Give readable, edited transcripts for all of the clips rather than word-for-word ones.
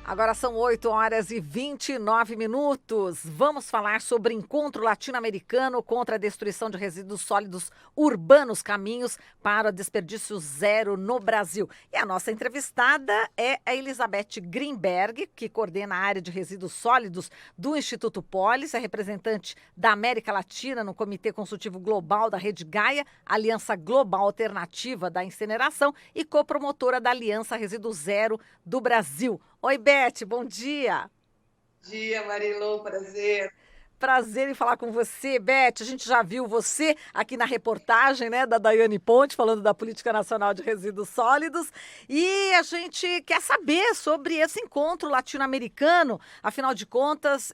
Agora são 8h29. Vamos falar sobre encontro latino-americano contra a destruição de resíduos sólidos urbanos, caminhos para desperdício zero no Brasil. E a nossa entrevistada é a Elizabeth Greenberg, que coordena a área de resíduos sólidos do Instituto Polis, é representante da América Latina no Comitê Consultivo Global da Rede Gaia, Aliança Global Alternativa da Incineração e copromotora da Aliança Resíduo Zero do Brasil. Oi, Beth, bom dia. Bom dia, Marilô, prazer. Prazer em falar com você, Beth. A gente já viu você aqui na reportagem, né, da Daiane Ponte, falando da Política Nacional de Resíduos Sólidos. E a gente quer saber sobre esse encontro latino-americano. Afinal de contas,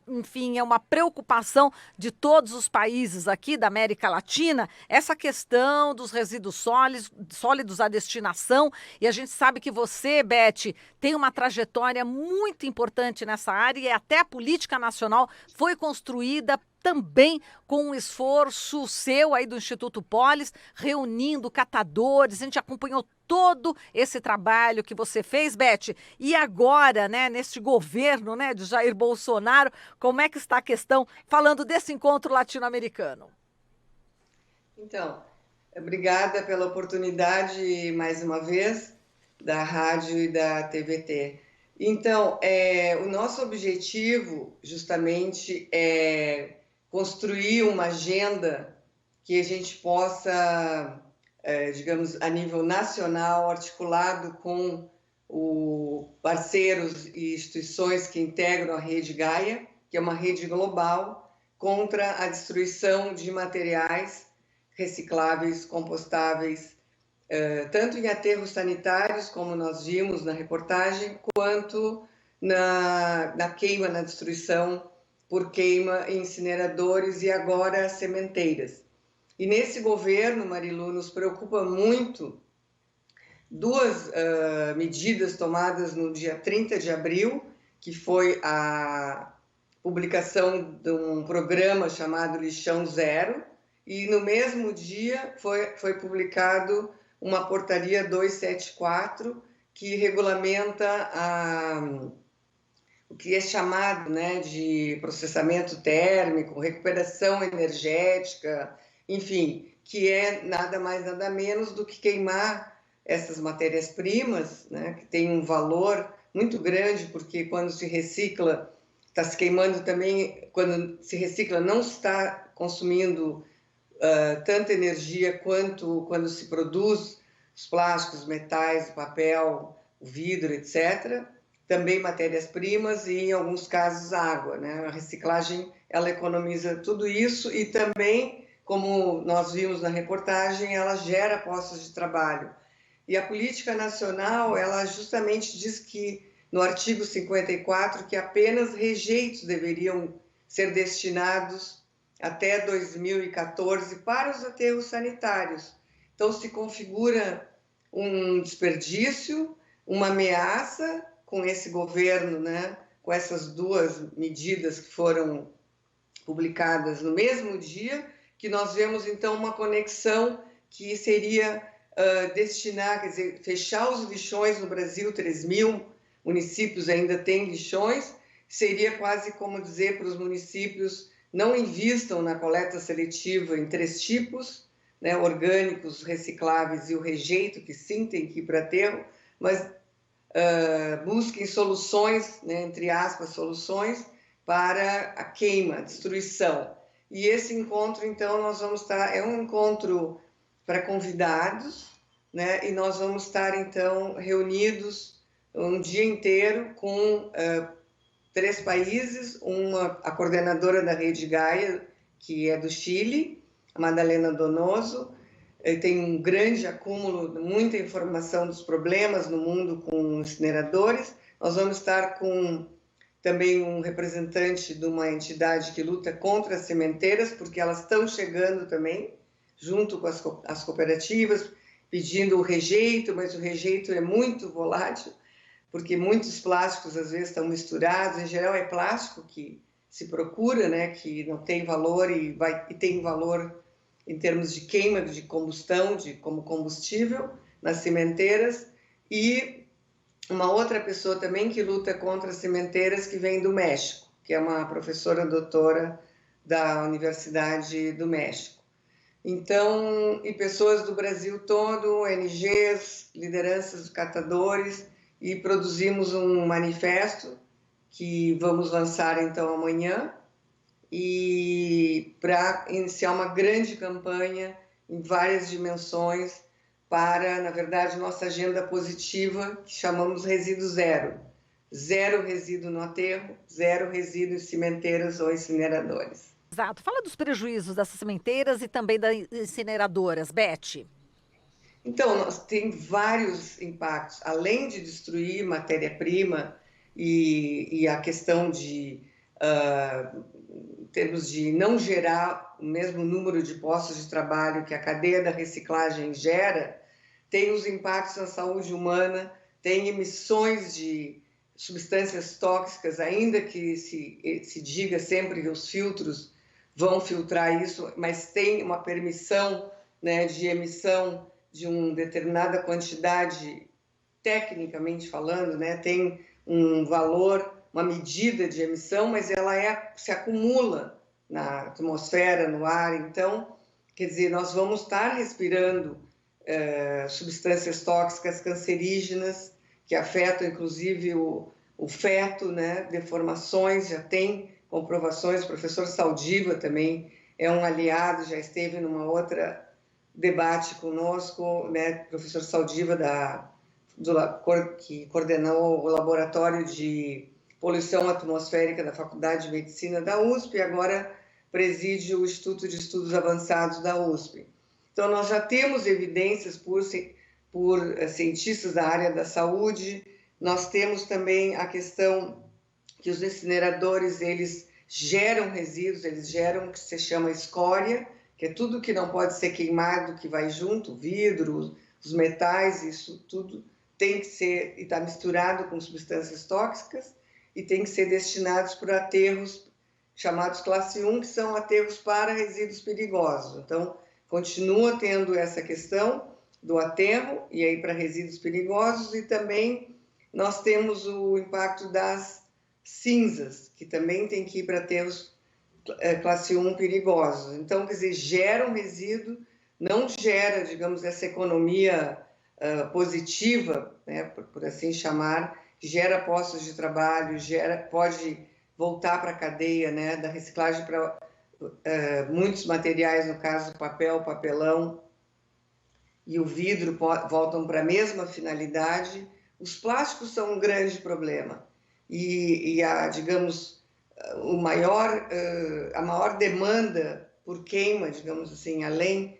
enfim, é uma preocupação de todos os países aqui da América Latina, essa questão dos resíduos sólidos à destinação. E a gente sabe que você, Beth, tem uma trajetória muito importante nessa área e até a Política Nacional foi construída também com um esforço seu aí do Instituto Polis, reunindo catadores. A gente acompanhou todo esse trabalho que você fez, Beth. E agora, né, neste governo, né, de Jair Bolsonaro, como é que está a questão falando desse encontro latino-americano? Então, obrigada pela oportunidade, mais uma vez, da rádio e da TVT. Então, o nosso objetivo, justamente, é construir uma agenda que a gente possa, digamos, a nível nacional, articulado com os parceiros e instituições que integram a Rede Gaia, que é uma rede global contra a destruição de materiais recicláveis, compostáveis, tanto em aterros sanitários, como nós vimos na reportagem, quanto na queima, na destruição por queima em incineradores e agora sementeiras. E nesse governo, Marilu, nos preocupa muito duas medidas tomadas no dia 30 de abril, que foi a publicação de um programa chamado Lixão Zero, e no mesmo dia foi publicado uma portaria 274 que regulamenta o que é chamado, né, de processamento térmico, recuperação energética, enfim, que é nada mais nada menos do que queimar essas matérias-primas, né, que tem um valor muito grande, porque quando se recicla, está se queimando também, quando se recicla não está consumindo tanta energia quanto quando se produz os plásticos, metais, o papel, o vidro, etc. Também matérias-primas e, em alguns casos, água, né? A reciclagem, ela economiza tudo isso e também, como nós vimos na reportagem, ela gera postos de trabalho. E a política nacional, ela justamente diz que, no artigo 54, que apenas rejeitos deveriam ser destinados até 2014 para os aterros sanitários. Então, se configura um desperdício, uma ameaça com esse governo, né, com essas duas medidas que foram publicadas no mesmo dia, que nós vemos, então, uma conexão que seria destinar, quer dizer, fechar os lixões no Brasil, 3.000 municípios ainda têm lixões, seria quase como dizer para os municípios: não invistam na coleta seletiva em 3 tipos, né, orgânicos, recicláveis e o rejeito, que sim tem que ir para aterro, mas busquem soluções, né, entre aspas, soluções para a queima, a destruição. E esse encontro, então, nós vamos estar, é um encontro para convidados, né, e nós vamos estar, então, reunidos um dia inteiro com 3 países, a coordenadora da Rede Gaia, que é do Chile, a Madalena Donoso, tem um grande acúmulo, muita informação dos problemas no mundo com incineradores. Nós vamos estar com também um representante de uma entidade que luta contra as sementeiras, porque elas estão chegando também, junto com as cooperativas, pedindo o rejeito, mas o rejeito é muito volátil, porque muitos plásticos às vezes estão misturados, em geral é plástico que se procura, né, que não tem valor e tem valor em termos de queima, de combustão, como combustível nas cimenteiras, e uma outra pessoa também que luta contra as cimenteiras que vem do México, que é uma professora doutora da Universidade do México. Então, e pessoas do Brasil todo, ONGs, lideranças dos catadores, e produzimos um manifesto que vamos lançar então amanhã, e para iniciar uma grande campanha em várias dimensões para, na verdade, nossa agenda positiva, que chamamos Resíduo Zero. Zero resíduo no aterro, zero resíduo em cimenteiras ou incineradores. Exato. Fala dos prejuízos dessas sementeiras e também das incineradoras, Beth. Então, tem vários impactos, além de destruir matéria-prima e a questão de, em termos de não gerar o mesmo número de postos de trabalho que a cadeia da reciclagem gera, tem os impactos na saúde humana, tem emissões de substâncias tóxicas, ainda que se diga sempre que os filtros vão filtrar isso, mas tem uma permissão, né, de emissão de uma determinada quantidade, tecnicamente falando, né, tem um valor, uma medida de emissão, mas ela se acumula na atmosfera, no ar. Então, quer dizer, nós vamos estar respirando substâncias tóxicas cancerígenas que afetam, inclusive, o feto, né, deformações, já tem comprovações. O professor Saldiva também é um aliado, já esteve numa outra debate conosco, né, professor Saldiva, que coordenou o laboratório de poluição atmosférica da Faculdade de Medicina da USP, e agora preside o Instituto de Estudos Avançados da USP. Então, nós já temos evidências por cientistas da área da saúde. Nós temos também a questão que os incineradores, eles geram resíduos, eles geram o que se chama escória, que é tudo que não pode ser queimado, que vai junto, vidro, os metais, isso tudo tem que ser, e está misturado com substâncias tóxicas, e tem que ser destinados para aterros chamados classe 1, que são aterros para resíduos perigosos. Então, continua tendo essa questão do aterro, e aí para resíduos perigosos, e também nós temos o impacto das cinzas, que também tem que ir para aterros classe 1 perigosos. Então, quer dizer, gera um resíduo, não gera, digamos, essa economia positiva, né, por assim chamar, gera postos de trabalho, pode voltar para a cadeia, né, da reciclagem para muitos materiais, no caso, papel, papelão e o vidro voltam para a mesma finalidade. Os plásticos são um grande problema e digamos, a maior demanda por queima, digamos assim, além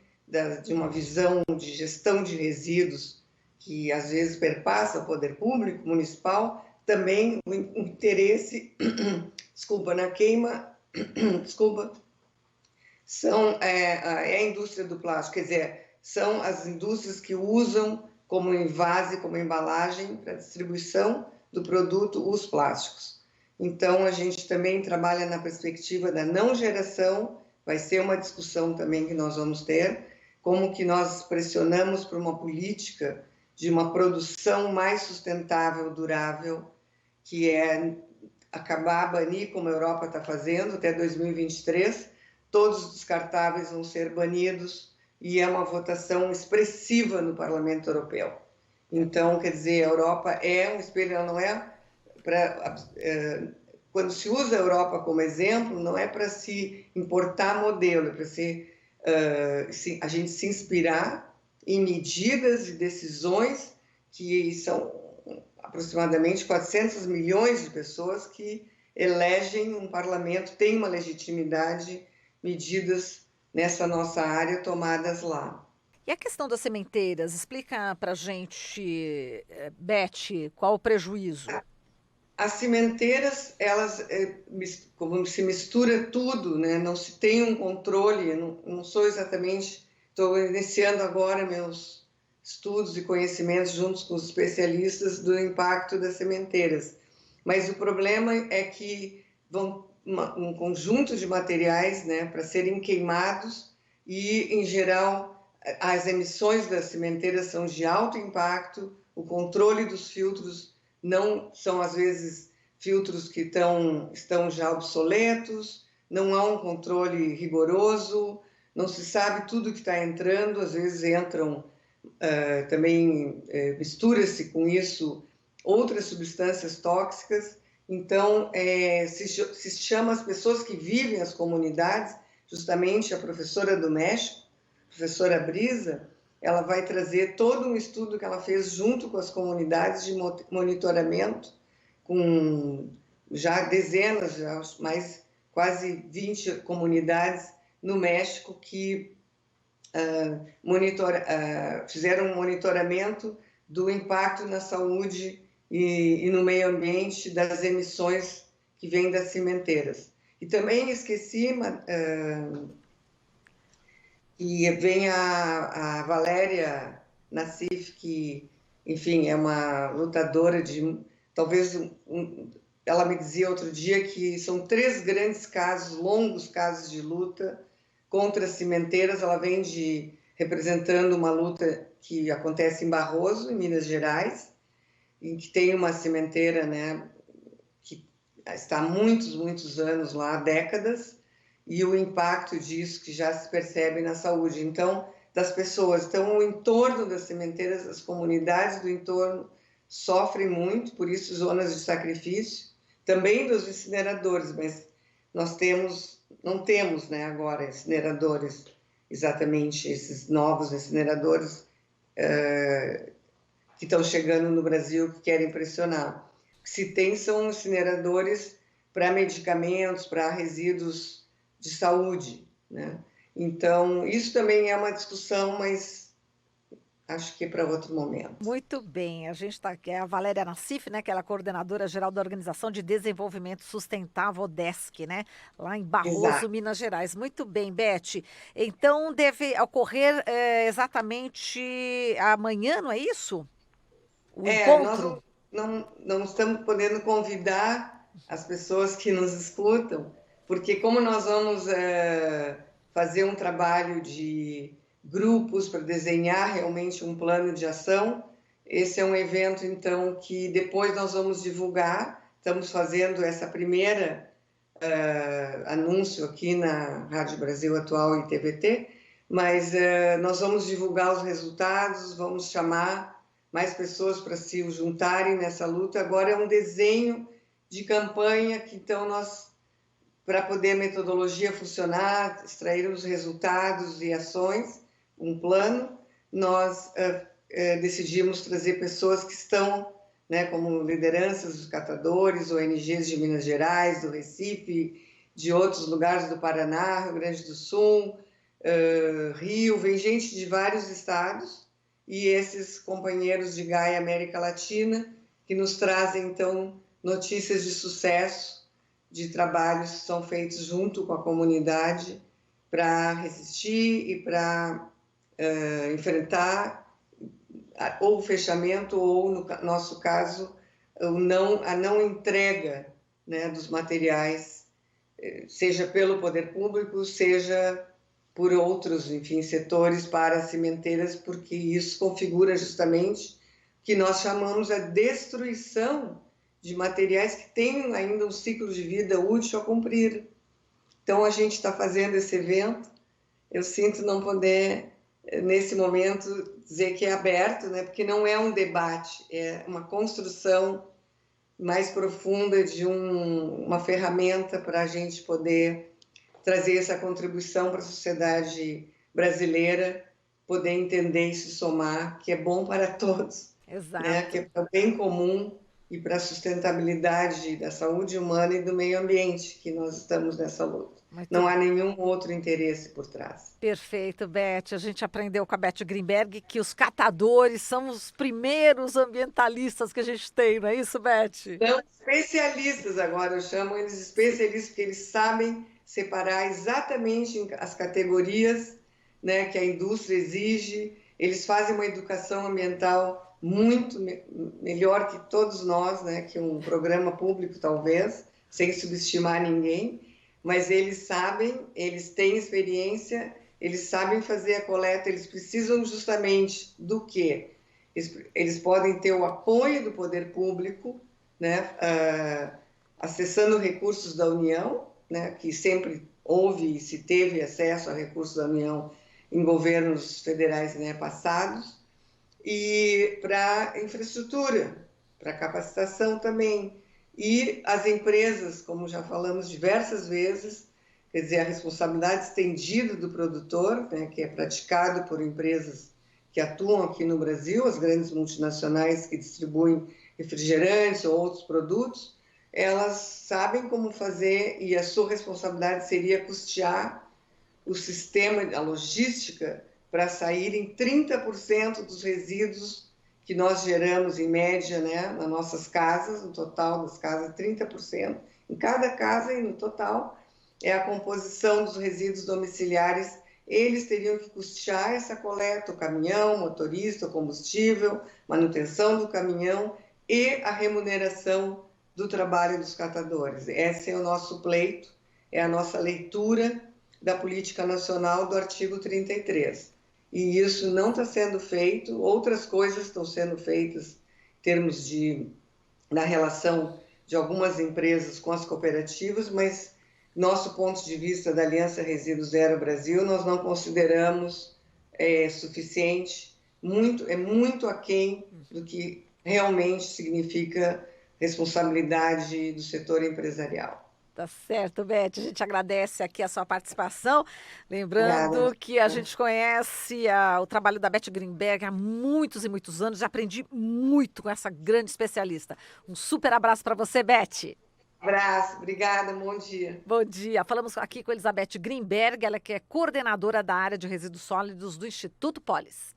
de uma visão de gestão de resíduos que às vezes perpassa o poder público municipal, também o interesse, na queima, é a indústria do plástico, quer dizer, são as indústrias que usam como envase, como embalagem para distribuição do produto, os plásticos. Então, a gente também trabalha na perspectiva da não geração, vai ser uma discussão também que nós vamos ter, como que nós pressionamos por uma política de uma produção mais sustentável, durável, que é acabar, banir, como a Europa está fazendo, até 2023, todos os descartáveis vão ser banidos, e é uma votação expressiva no Parlamento Europeu. Então, quer dizer, a Europa é um espelho, ela não é quando se usa a Europa como exemplo, não é para se importar modelo, é para a gente se inspirar em medidas e decisões que são aproximadamente 400 milhões de pessoas que elegem um parlamento, têm uma legitimidade, medidas nessa nossa área tomadas lá. E a questão das sementeiras, explica para a gente, Beth, qual o prejuízo? As cimenteiras, elas, como se mistura tudo, né? Não se tem um controle, não sou exatamente, estou iniciando agora meus estudos e conhecimentos juntos com os especialistas do impacto das sementeiras. Mas o problema é que vão um conjunto de materiais, né, para serem queimados e, em geral, as emissões das cimenteiras são de alto impacto, o controle dos filtros não são, às vezes, filtros que estão já obsoletos, não há um controle rigoroso, não se sabe tudo que está entrando, às vezes entram também, mistura-se com isso outras substâncias tóxicas. Então, se chama as pessoas que vivem as comunidades, justamente a professora do México, a professora Brisa, ela vai trazer todo um estudo que ela fez junto com as comunidades de monitoramento, com já dezenas, já mais quase 20 comunidades no México que fizeram um monitoramento do impacto na saúde e no meio ambiente das emissões que vêm das cimenteiras. E também esqueci que vem a Valéria Nassif, que, enfim, é uma lutadora de... Talvez, ela me dizia outro dia que são 3 grandes casos, longos casos de luta contra as cimenteiras. Ela vem representando uma luta que acontece em Barroso, em Minas Gerais, em que tem uma cimenteira, né, que está há muitos, muitos anos lá, há décadas, e o impacto disso que já se percebe na saúde. Então, das pessoas. Então, o entorno das cimenteiras, as comunidades do entorno sofrem muito, por isso zonas de sacrifício, também dos incineradores, mas não temos, né, agora incineradores, exatamente esses novos incineradores que estão chegando no Brasil, que querem pressionar. O que se tem são incineradores para medicamentos, para resíduos de saúde, né? Então, isso também é uma discussão, mas acho que é para outro momento. Muito bem, a gente está aqui, é a Valéria Nassif, né, que ela é coordenadora geral da Organização de Desenvolvimento Sustentável, ODESC, né, lá em Barroso, Exato. Minas Gerais. Muito bem, Beth. Então, deve ocorrer exatamente amanhã, não é isso? O Nós encontro? não estamos podendo convidar as pessoas que nos escutam, porque como nós vamos fazer um trabalho de grupos para desenhar realmente um plano de ação, esse é um evento, então, que depois nós vamos divulgar. Estamos fazendo essa primeira anúncio aqui na Rádio Brasil Atual e TVT, mas nós vamos divulgar os resultados, vamos chamar mais pessoas para se juntarem nessa luta. Agora é um desenho de campanha que, então, para poder a metodologia funcionar, extrair os resultados e ações, um plano, nós decidimos trazer pessoas que estão, né, como lideranças dos catadores, ONGs de Minas Gerais, do Recife, de outros lugares do Paraná, Rio Grande do Sul, Rio, vem gente de vários estados, e esses companheiros de Gaia América Latina, que nos trazem, então, notícias de sucesso, de trabalhos que são feitos junto com a comunidade para resistir e para enfrentar ou o fechamento ou, no nosso caso, a não entrega, né, dos materiais, seja pelo poder público, seja por outros, enfim, setores para as cimenteiras, porque isso configura justamente o que nós chamamos a destruição de materiais que têm ainda um ciclo de vida útil a cumprir. Então, a gente está fazendo esse evento. Eu sinto não poder, nesse momento, dizer que é aberto, né? Porque não é um debate, é uma construção mais profunda de uma ferramenta para a gente poder trazer essa contribuição para a sociedade brasileira, poder entender e se somar, que é bom para todos, né? Que é Exato. para o bem comum e para a sustentabilidade da saúde humana e do meio ambiente, que nós estamos nessa luta. Muito Não há nenhum outro interesse por trás. perfeito, Beth. A gente aprendeu com a Beth Greenberg que os catadores são os primeiros ambientalistas que a gente tem, não é isso, Beth? São especialistas agora, eu chamo eles de especialistas, porque eles sabem separar exatamente as categorias, né, que a indústria exige. Eles fazem uma educação ambiental muito melhor que todos nós, né, que um programa público, talvez, sem subestimar ninguém, mas eles sabem, eles têm experiência, eles sabem fazer a coleta, eles precisam justamente do quê? eles podem ter o apoio do poder público, né, acessando recursos da União, né, que sempre houve e se teve acesso a recursos da União em governos federais, né, passados, e para infraestrutura, para capacitação também. E as empresas, como já falamos diversas vezes, quer dizer, a responsabilidade estendida do produtor, né, que é praticado por empresas que atuam aqui no Brasil, as grandes multinacionais que distribuem refrigerantes ou outros produtos, elas sabem como fazer e a sua responsabilidade seria custear o sistema, a logística, para saírem 30% dos resíduos que nós geramos, em média, né, nas nossas casas, no total das casas, 30%, em cada casa e no total, é a composição dos resíduos domiciliares. Eles teriam que custear essa coleta, o caminhão, motorista, o combustível, manutenção do caminhão e a remuneração do trabalho dos catadores. Esse é o nosso pleito, é a nossa leitura da política nacional do artigo 33. E isso não está sendo feito, outras coisas estão sendo feitas em termos da relação de algumas empresas com as cooperativas, mas nosso ponto de vista da Aliança Resíduo Zero Brasil, nós não consideramos suficiente, é muito aquém do que realmente significa responsabilidade do setor empresarial. Tá certo, Beth. A gente agradece aqui a sua participação. Obrigada. Lembrando que a gente conhece o trabalho da Beth Greenberg há muitos e muitos anos. Já aprendi muito com essa grande especialista. Um super abraço para você, Beth. Abraço, obrigada, bom dia. Bom dia. Falamos aqui com Elizabeth Greenberg, ela que é coordenadora da área de resíduos sólidos do Instituto Polis.